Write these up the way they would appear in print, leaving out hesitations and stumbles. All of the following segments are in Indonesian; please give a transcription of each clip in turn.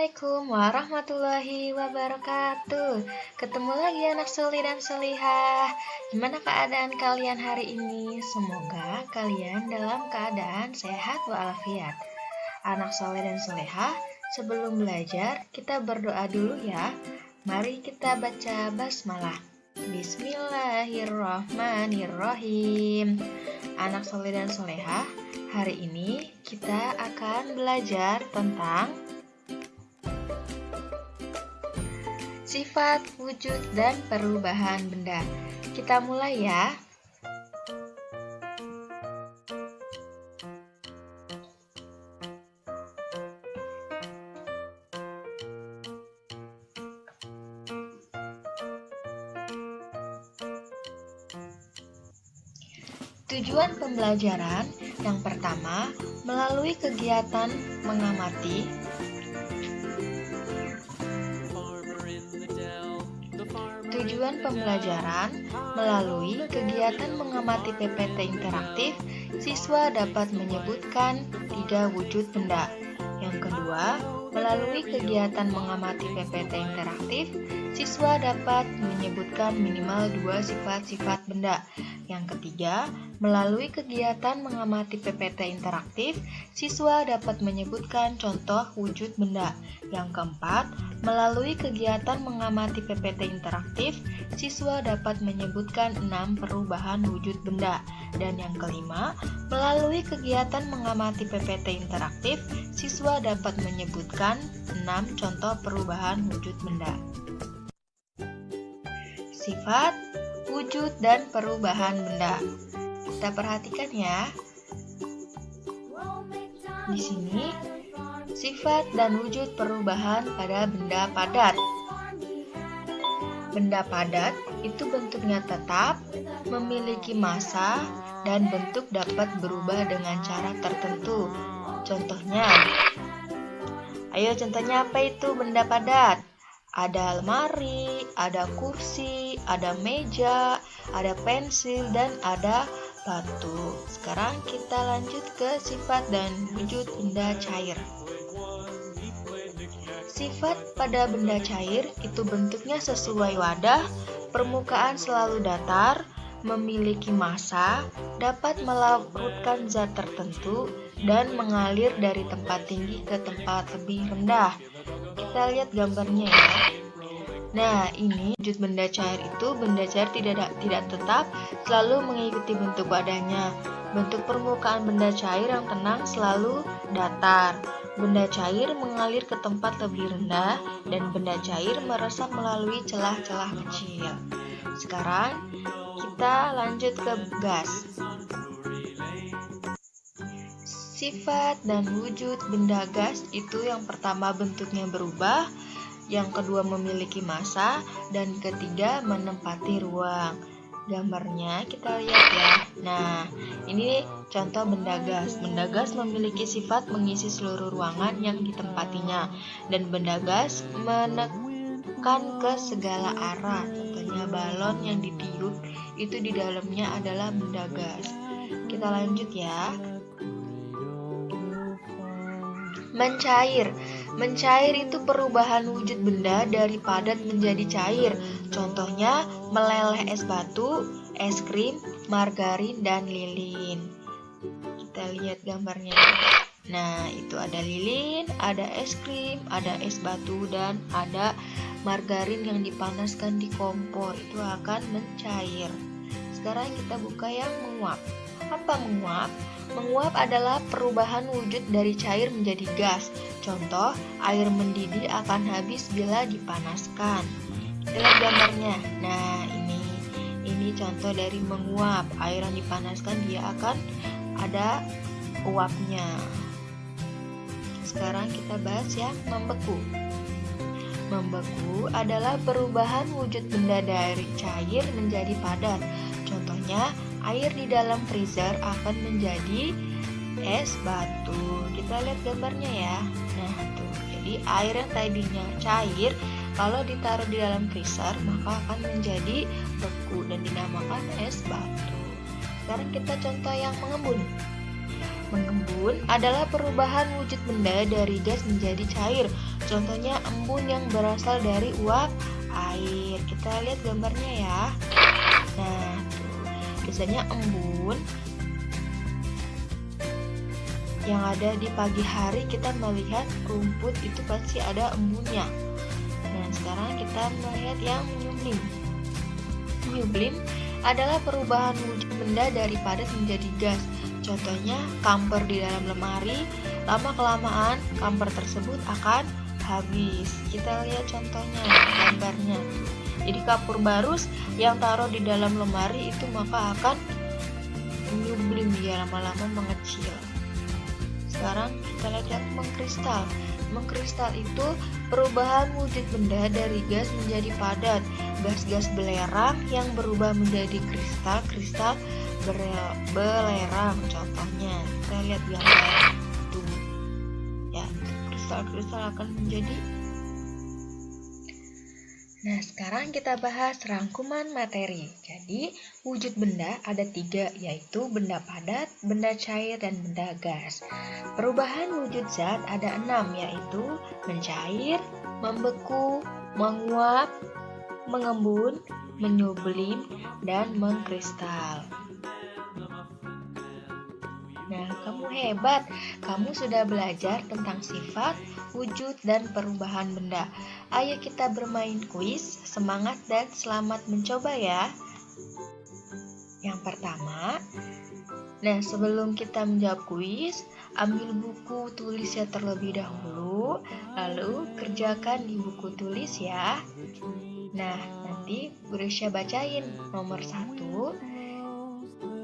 Assalamualaikum warahmatullahi wabarakatuh. Ketemu lagi anak solih dan solihah. Gimana keadaan kalian hari ini? Semoga kalian dalam keadaan sehat walafiat. Anak solih dan solihah, sebelum belajar kita berdoa dulu ya. Mari kita baca basmalah. Bismillahirrahmanirrahim. Anak solih dan solihah, hari ini kita akan belajar tentang sifat, wujud, dan perubahan benda. Kita mulai ya. Tujuan pembelajaran yang pertama, melalui kegiatan mengamati. Tujuan pembelajaran melalui kegiatan mengamati PPT interaktif, siswa dapat menyebutkan 3 wujud benda. Yang kedua, melalui kegiatan mengamati PPT interaktif, siswa dapat menyebutkan minimal 2 sifat-sifat benda. Yang ketiga, melalui kegiatan mengamati PPT interaktif, siswa dapat menyebutkan contoh wujud benda. Yang keempat, melalui kegiatan mengamati PPT interaktif, siswa dapat menyebutkan 6 perubahan wujud benda. Dan yang kelima, melalui kegiatan mengamati PPT interaktif, siswa dapat menyebutkan 6 contoh perubahan wujud benda. Sifat, wujud, dan perubahan benda. Kita perhatikan ya. Di sini, sifat dan wujud perubahan pada benda padat. Benda padat itu bentuknya tetap, memiliki massa, dan bentuk dapat berubah dengan cara tertentu. Contohnya, contohnya apa itu benda padat? Ada lemari, ada kursi, ada meja, ada pensil, dan ada batu. Sekarang kita lanjut ke sifat dan wujud benda cair. Sifat pada benda cair itu bentuknya sesuai wadah, permukaan selalu datar, memiliki massa, dapat melarutkan zat tertentu, dan mengalir dari tempat tinggi ke tempat lebih rendah. Kita lihat gambarnya ya. Nah, ini wujud benda cair itu benda cair tidak tetap, selalu mengikuti bentuk wadahnya. Bentuk permukaan benda cair yang tenang selalu datar. Benda cair mengalir ke tempat lebih rendah dan benda cair meresap melalui celah-celah kecil. Sekarang kita lanjut ke gas. Sifat dan wujud benda gas itu yang pertama bentuknya berubah, yang kedua memiliki massa, dan ketiga menempati ruang. Gambarnya kita lihat ya. Nah, ini contoh benda gas. Benda gas memiliki sifat mengisi seluruh ruangan yang ditempatinya, dan benda gas menekan ke segala arah. Contohnya balon yang ditiup itu di dalamnya adalah benda gas. Kita lanjut ya. Mencair. Mencair itu perubahan wujud benda dari padat menjadi cair. Contohnya meleleh es batu, es krim, margarin, dan lilin. Kita lihat gambarnya. Nah, itu ada lilin, ada es krim, ada es batu, dan ada margarin yang dipanaskan di kompor. Itu akan mencair. Sekarang kita buka yang menguap. Apa menguap? Menguap adalah perubahan wujud dari cair menjadi gas. Contoh, air mendidih akan habis bila dipanaskan. Kita lihat gambarnya. Nah, ini contoh dari menguap. Air yang dipanaskan dia akan ada uapnya. Sekarang kita bahas yang membeku. Membeku adalah perubahan wujud benda dari cair menjadi padat. Contohnya, air di dalam freezer akan menjadi es batu. Kita lihat gambarnya ya. Nah, tuh. Jadi air yang tadinya cair kalau ditaruh di dalam freezer maka akan menjadi beku dan dinamakan es batu. Sekarang kita contoh yang mengembun. Mengembun adalah perubahan wujud benda dari gas menjadi cair. Contohnya embun yang berasal dari uap air. Kita lihat gambarnya ya. Nah, tuh. Biasanya embun yang ada di pagi hari, kita melihat rumput itu pasti ada embunnya. Nah, sekarang kita melihat yang menyublim. Menyublim adalah perubahan wujud benda dari padat menjadi gas. Contohnya kamper di dalam lemari, lama-kelamaan kamper tersebut akan habis. Kita lihat contohnya, gambarnya. Jadi kapur barus yang taruh di dalam lemari itu maka akan menyublim, dia lama-lama mengecil. Sekarang kita lihat yang mengkristal. Mengkristal itu perubahan wujud benda dari gas menjadi padat. Gas-gas belerang yang berubah menjadi kristal belerang. Contohnya kita lihat gambar itu ya, kristal-kristal akan menjadi. Nah, sekarang kita bahas rangkuman materi. Jadi wujud benda ada 3, yaitu benda padat, benda cair, dan benda gas. Perubahan wujud zat ada 6, yaitu mencair, membeku, menguap, mengembun, menyublim, dan mengkristal. Nah, kamu hebat. Kamu sudah belajar tentang sifat, wujud, dan perubahan benda. Ayo kita bermain kuis. Semangat dan selamat mencoba ya. Yang pertama, nah sebelum kita menjawab kuis, ambil buku tulisnya terlebih dahulu, lalu kerjakan di buku tulis ya. Nah, nanti Bu Risya bacain. Nomor 1.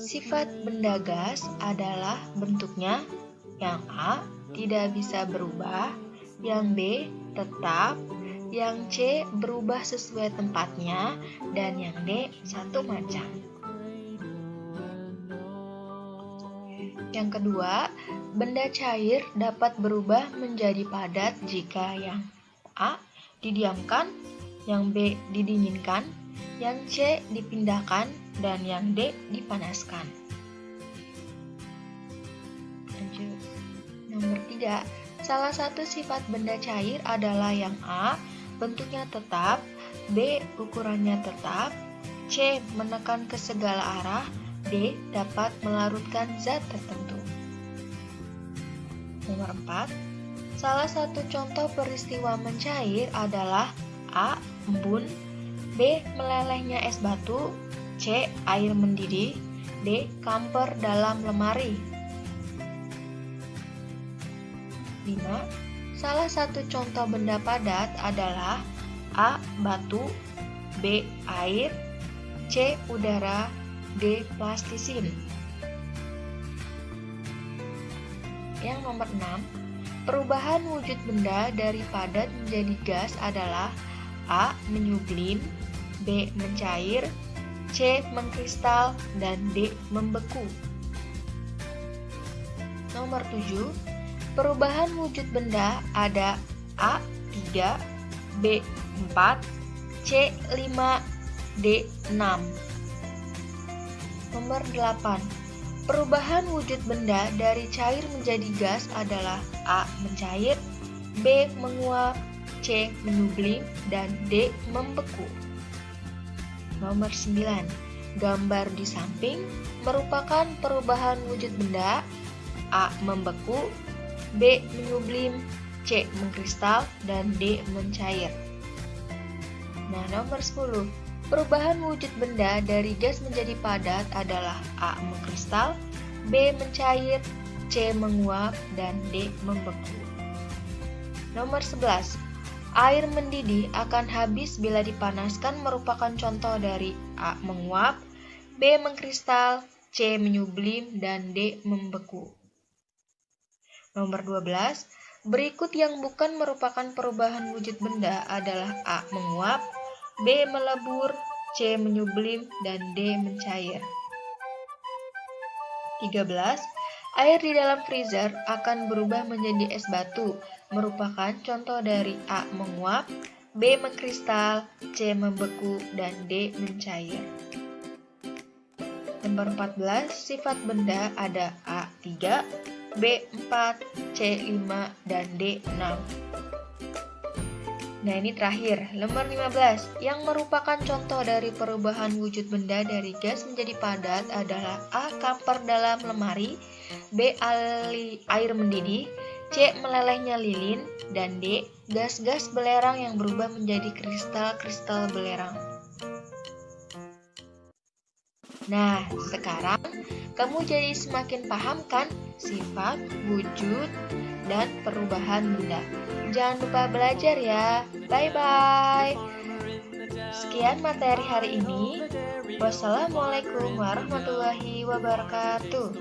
Sifat benda gas adalah bentuknya. Yang A, tidak bisa berubah. Yang B, tetap. Yang C, berubah sesuai tempatnya. Dan yang D, satu macam. Yang kedua, benda cair dapat berubah menjadi padat jika yang A, didiamkan. Yang B, didinginkan. Yang C, dipindahkan. Dan yang D, dipanaskan. Lanjut. Nomor 3. Salah satu sifat benda cair adalah yang A, bentuknya tetap. B, ukurannya tetap. C, menekan ke segala arah. D, dapat melarutkan zat tertentu. Nomor 4. Salah satu contoh peristiwa mencair adalah A, embun. B, melelehnya es batu. C, air mendidih. D, kamper dalam lemari. 5. Salah satu contoh benda padat adalah A, batu. B, air. C, udara. D, plastisin. Yang nomor 6. Perubahan wujud benda dari padat menjadi gas adalah A, menyublim. B, mencair. C, mengkristal, dan D, membeku. Nomor 7. Perubahan wujud benda ada A, 3, B, 4, C, 5, D, 6. Nomor 8. Perubahan wujud benda dari cair menjadi gas adalah A, mencair, B, menguap, C, menyublim, dan D, membeku. Nomor 9. Gambar di samping merupakan perubahan wujud benda. A, membeku, B, menyublim, C, mengkristal, dan D, mencair. Nah, nomor 10. Perubahan wujud benda dari gas menjadi padat adalah A, mengkristal, B, mencair, C, menguap, dan D, membeku. Nomor 11. Air mendidih akan habis bila dipanaskan merupakan contoh dari A, menguap, B, mengkristal, C, menyublim, dan D, membeku. Nomor 12. Berikut yang bukan merupakan perubahan wujud benda adalah A, menguap, B, melebur, C, menyublim, dan D, mencair. 13. Air di dalam freezer akan berubah menjadi es batu, merupakan contoh dari A, menguap, B, mengkristal, C, membeku, dan D, mencair. Nomor 14. Sifat benda ada A, 3, B4, C5, dan D6. Nah, ini terakhir, nomor 15. Yang merupakan contoh dari perubahan wujud benda dari gas menjadi padat adalah A. Kamper dalam lemari, B. Air mendidih, C. Melelehnya lilin, dan D. Gas-gas belerang yang berubah menjadi kristal-kristal belerang. Nah, sekarang kamu jadi semakin paham kan sifat, wujud, dan perubahan benda. Jangan lupa belajar ya. Bye-bye. Sekian materi hari ini. Wassalamualaikum warahmatullahi wabarakatuh.